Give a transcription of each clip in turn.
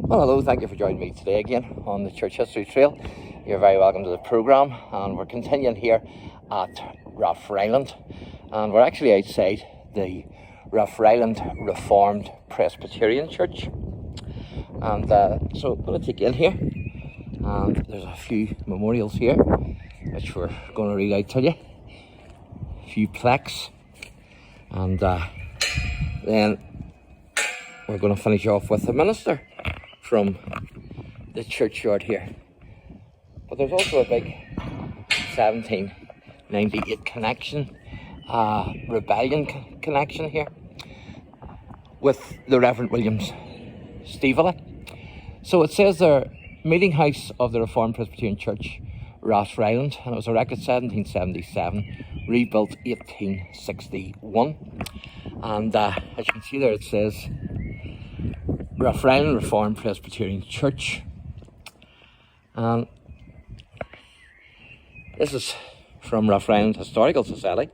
Well, hello, thank you for joining me today again on the Church History Trail. You're very welcome to the programme, and we're continuing here at RATHFRILAND, and we're actually outside the RATHFRILAND Reformed Presbyterian Church. And so I'm going to take you in here, and there's a few memorials here which we're going to read out to you, a few plaques, and then we're going to finish off with the minister from the churchyard here. But there's also a big 1798 connection, rebellion connection here with the Reverend William Stevely. So it says there, meeting house of the Reformed Presbyterian Church, RATHFRILAND, and it was erected 1777, rebuilt 1861. And as you can see there, it says RATHFRILAND Reformed Presbyterian Church. And this is from RATHFRILAND Historical Society,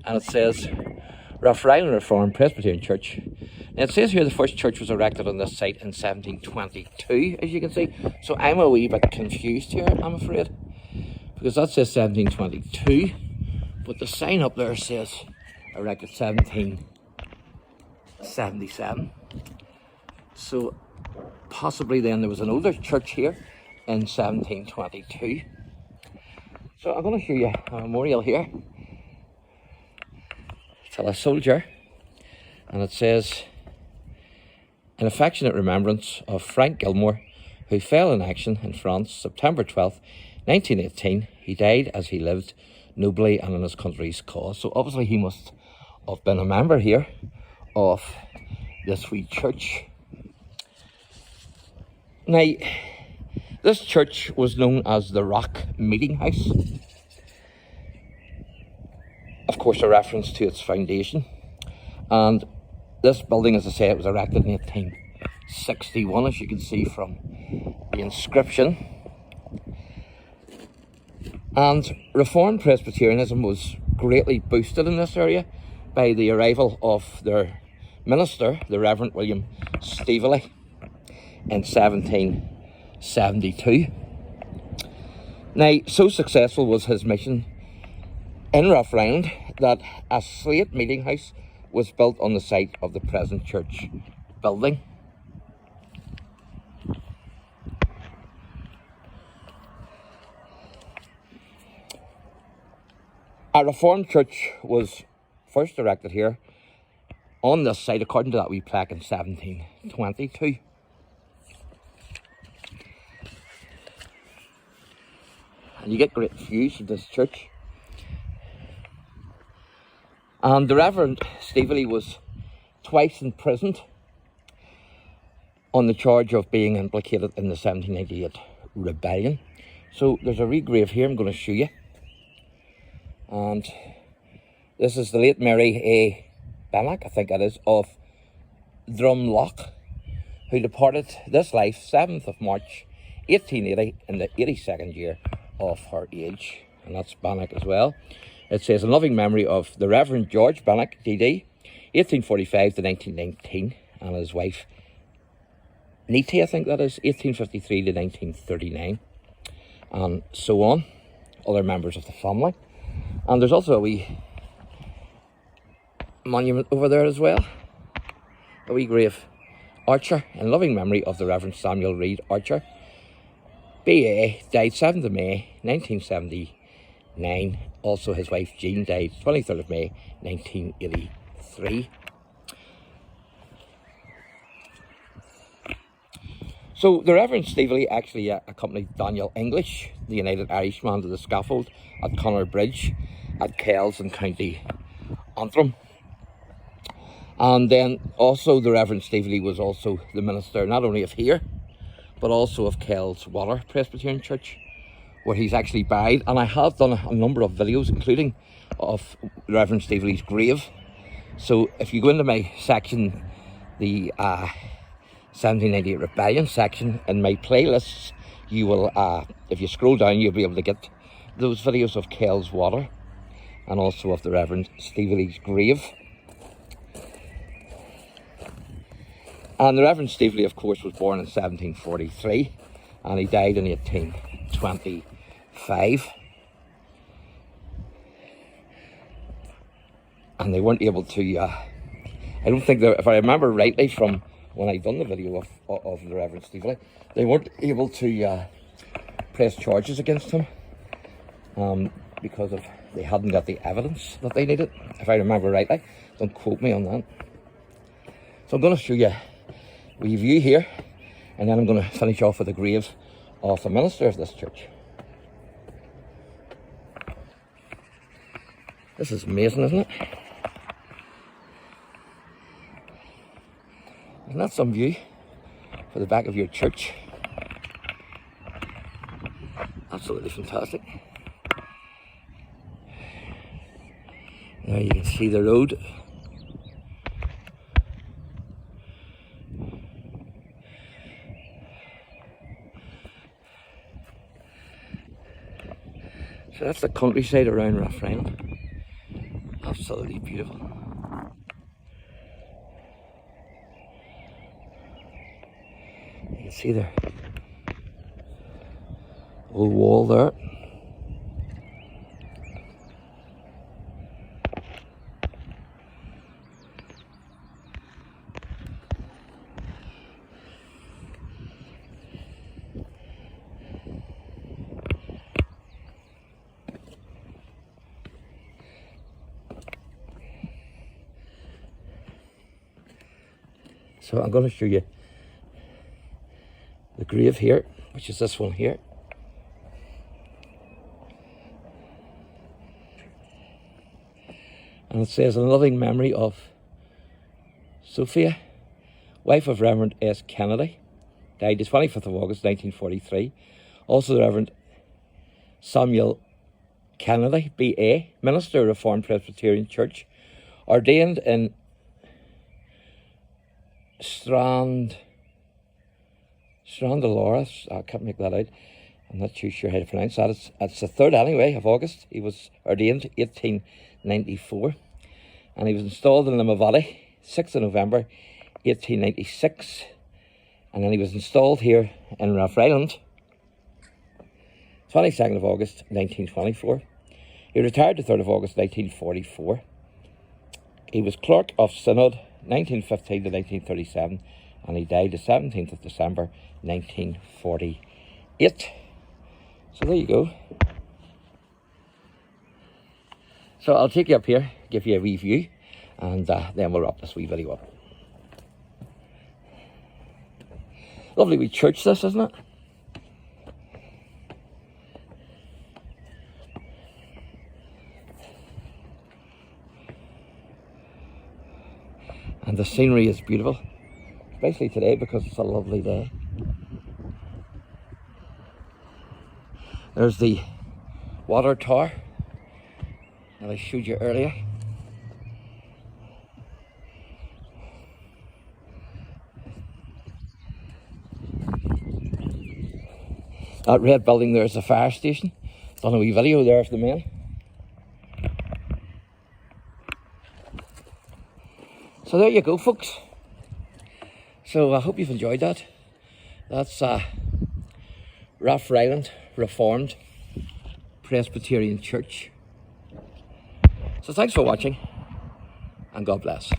and it says RATHFRILAND Reformed Presbyterian Church. Now it says here the first church was erected on this site in 1722, as you can see. So I'm a wee bit confused here, I'm afraid, because that says 1722, but the sign up there says erected 1777. So possibly then there was an older church here in 1722. So I'm going to show you a memorial here to a soldier, and it says, in affectionate remembrance of Frank Gilmore, who fell in action in France September 12th, 1918. He died as he lived nobly and in his country's cause. So obviously he must have been a member here of this wee church. Now, this church was known as the Rock Meeting House. Of course, a reference to its foundation. And this building, as I say, it was erected in 1861, as you can see from the inscription. And Reformed Presbyterianism was greatly boosted in this area by the arrival of their minister, the Reverend William Stevely, in 1772. Now, so successful was his mission in RATHFRILAND that a slate meeting house was built on the site of the present church building. A Reformed church was first erected here on this site, according to that wee plaque, in 1722. And you get great views of this church. And the Reverend Stevely was twice imprisoned on the charge of being implicated in the 1798 rebellion. So there's a regrave here I'm going to show you. And this is the late Mary A. Bannock, I think it is, of Drumlock, who departed this life 7th of March 1880 in the 82nd year of her age. And that's Bannock as well. It says, in loving memory of the Reverend George Bannock, D.D., 1845 to 1919, and his wife, Niti, I think that is, 1853 to 1939, and so on, other members of the family. And there's also a wee monument over there as well, a wee grave, Archer, in loving memory of the Reverend Samuel Reed Archer, B.A., died 7th of May 1979. Also his wife Jean died 23rd of May 1983. So the Reverend Stevely actually accompanied Daniel English, the United Irishman, to the scaffold at Connor Bridge at Kells in County Antrim. And then also the Reverend Stevely was also the minister not only of here, but also of Kells Water Presbyterian Church, where he's actually buried. And I have done a number of videos, including of Reverend Stevely's grave. So if you go into my section, the 1798 Rebellion section in my playlists, you will, if you scroll down, you'll be able to get those videos of Kells Water and also of the Reverend Stevely's grave. And the Reverend Steveley, of course, was born in 1743 and he died in 1825. And they weren't able to, I don't think, if I remember rightly from when I done the video of the Reverend Steveley, they weren't able to press charges against him because they hadn't got the evidence that they needed, if I remember rightly. Don't quote me on that. So I'm going to show you a view here, and then I'm going to finish off with the grave of the minister of this church. This is amazing, isn't it? Isn't that some view for the back of your church? Absolutely fantastic. There you can see the road. So that's the countryside around RATHFRILAND. Absolutely beautiful. You can see the old wall there. So I'm going to show you the grave here, which is this one here. And it says, in loving memory of Sophia, wife of Reverend S. Kennedy, died the 25th of August 1943. Also the Reverend Samuel Kennedy, B.A., minister of Reformed Presbyterian Church, ordained in Strandaloris, I can't make that out. I'm not too sure how to pronounce that. It's the 3rd anyway of August. He was ordained 1894, and he was installed in Limavady 6th of November 1896, and then he was installed here in RATHFRILAND 22nd of August 1924. He retired the 3rd of August 1944. He was clerk of synod 1915 to 1937, and he died the 17th of December 1948. So there you go. So I'll take you up here, give you a wee view, and then we'll wrap this wee video up. Lovely wee church this, isn't it? And the scenery is beautiful, especially today because it's a lovely day. There's the water tower that I showed you earlier. That red building there is the fire station. Done a wee video there of the men. So there you go, folks. So I hope you've enjoyed that. That's RATHFRILAND Reformed Presbyterian Church. So thanks for watching, and God bless.